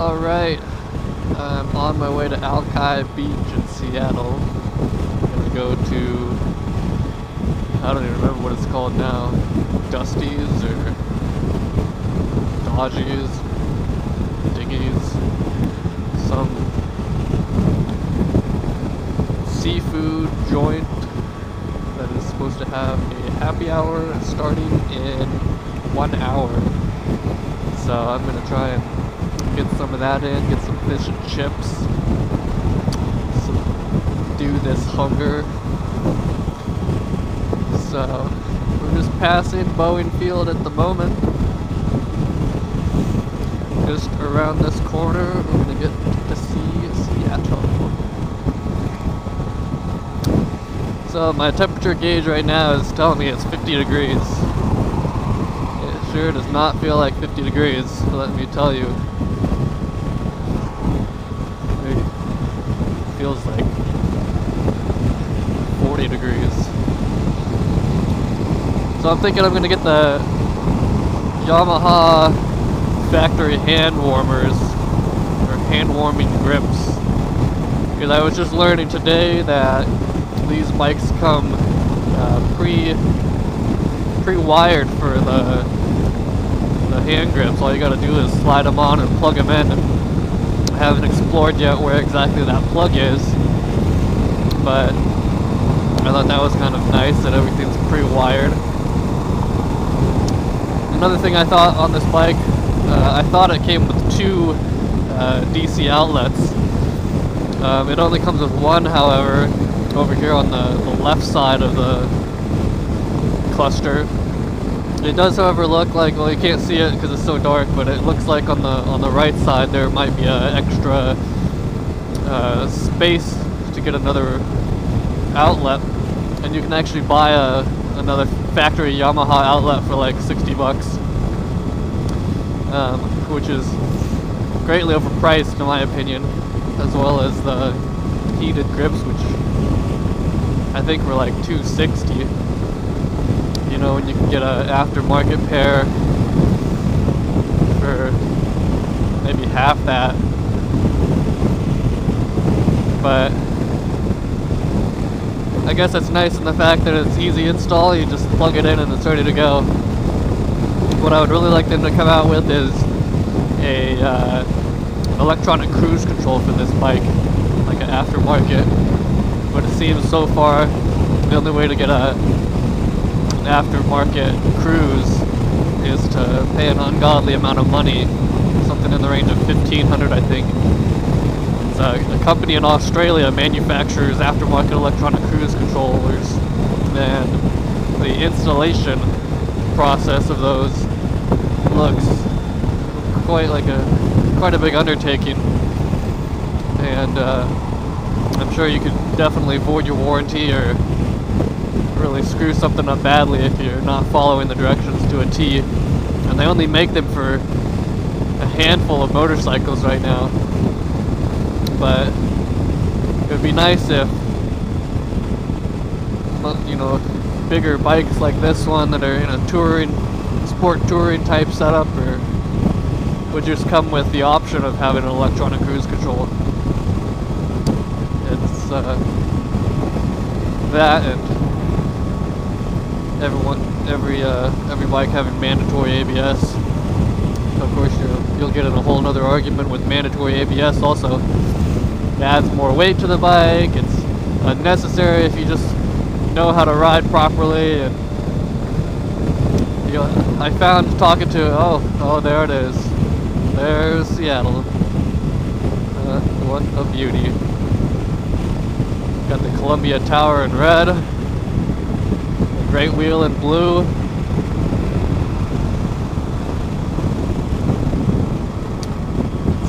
Alright, I'm on my way to Alki Beach in Seattle. I'm gonna go to, I don't even remember what it's called now, Dusty's or Dodgy's, Diggy's, some seafood joint that is supposed to have a happy hour starting in 1 hour. So I'm gonna try and get some of that in, get some fish and chips, do this hunger. So we're just passing Boeing Field at the moment. Just around this corner, we're gonna get to see Seattle. So my temperature gauge right now is telling me it's 50 degrees. It sure does not feel like 50 degrees, let me tell you. It feels like 40 degrees. So I'm thinking I'm gonna get the Yamaha factory hand warmers, or hand warming grips, because I was just learning today that these bikes come pre-wired for the hand grips. All you gotta do is slide them on and plug them in. I haven't explored yet where exactly that plug is, but I thought that was kind of nice that everything's pre-wired. Another thing I thought on this bike, I thought it came with 2 DC outlets. It only comes with one, however, over here on the left side of the cluster. It does, however, look like, well, you can't see it because it's so dark, but it looks like on the right side there might be an extra space to get another outlet, and you can actually buy another factory Yamaha outlet for like 60 bucks, which is greatly overpriced in my opinion, as well as the heated grips, which I think were like $260. You know, when you can get an aftermarket pair for maybe half that. But I guess it's nice in the fact that it's easy install. You just plug it in and it's ready to go. What I would really like them to come out with is a electronic cruise control for this bike, like an aftermarket. But it seems so far the only way to get an aftermarket cruise is to pay an ungodly amount of money, something in the range of $1,500, I think. It's a company in Australia manufactures aftermarket electronic cruise controllers, and the installation process of those looks quite a big undertaking, and I'm sure you could definitely void your warranty or really screw something up badly if you're not following the directions to a T. And they only make them for a handful of motorcycles right now. But it would be nice if, you know, bigger bikes like this one that are in a sport touring type setup, or would just come with the option of having an electronic cruise control. It's that, and every bike having mandatory ABS. Of course, you'll get in a whole other argument with mandatory ABS also. It adds more weight to the bike. It's unnecessary if you just know how to ride properly. And I found talking to oh there it is. There's Seattle. What a beauty. Got the Columbia Tower in red. Great Wheel in blue.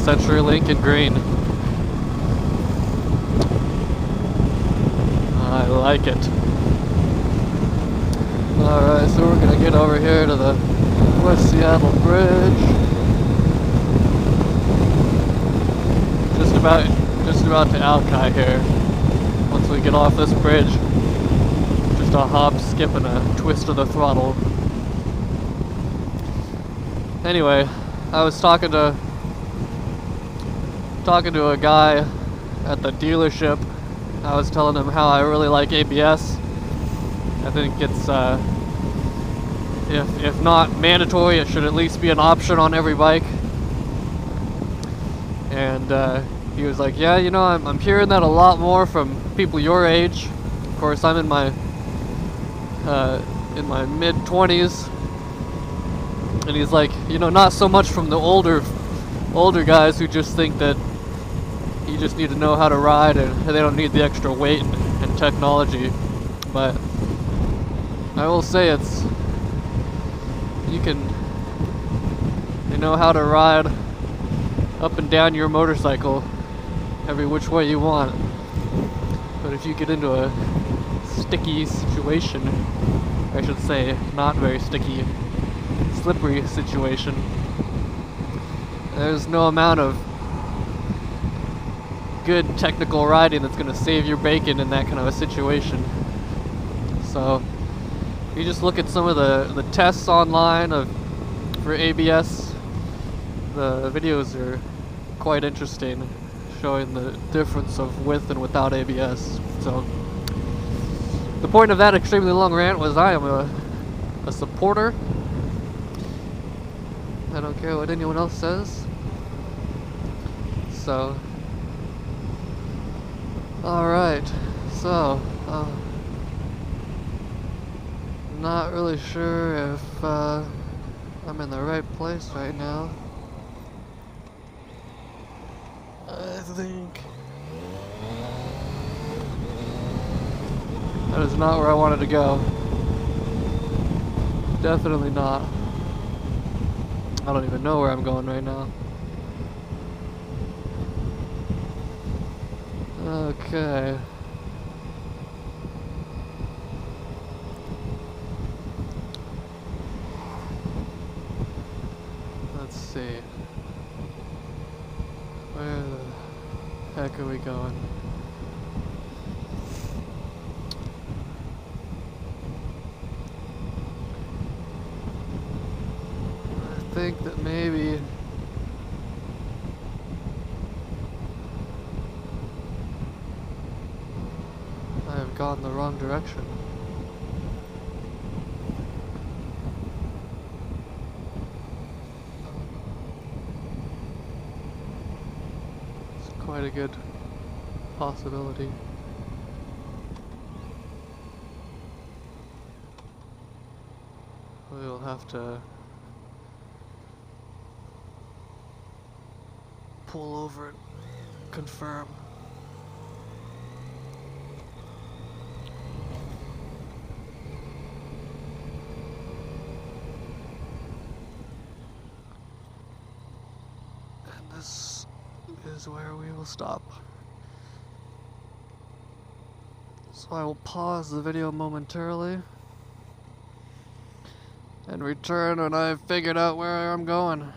CenturyLink in green. I like it. Alright, so we're gonna get over here to the West Seattle Bridge. Just about to Alki here. Once we get off this bridge, just a hop, skip, and a twist of the throttle. Anyway, I was talking to talking to a guy at the dealership. I was telling him how I really like ABS. I think it's, if not mandatory, it should at least be an option on every bike. And he was like, yeah, you know, I'm hearing that a lot more from people your age. Of course, I'm in my mid-20s. And he's like, you know, not so much from the older guys who just think that you just need to know how to ride and they don't need the extra weight and technology. But I will say you know how to ride up and down your motorcycle every which way you want. But if you get into a sticky situation, I should say not very sticky, slippery situation, there's no amount of good technical riding that's going to save your bacon in that kind of a situation. So you just look at some of the tests online for ABS. The videos are quite interesting, showing the difference of with and without ABS. So the point of that extremely long rant was I am a supporter. I don't care what anyone else says. So, alright, so, not really sure if I'm in the right place right now. I think that is not where I wanted to go. Definitely not. I don't even know where I'm going right now. Okay. Let's see. Where the heck are we going? I think that maybe I have gone the wrong direction. It's quite a good possibility. We'll have to pull over and confirm. And this is where we will stop. So I will pause the video momentarily and return when I've figured out where I'm going.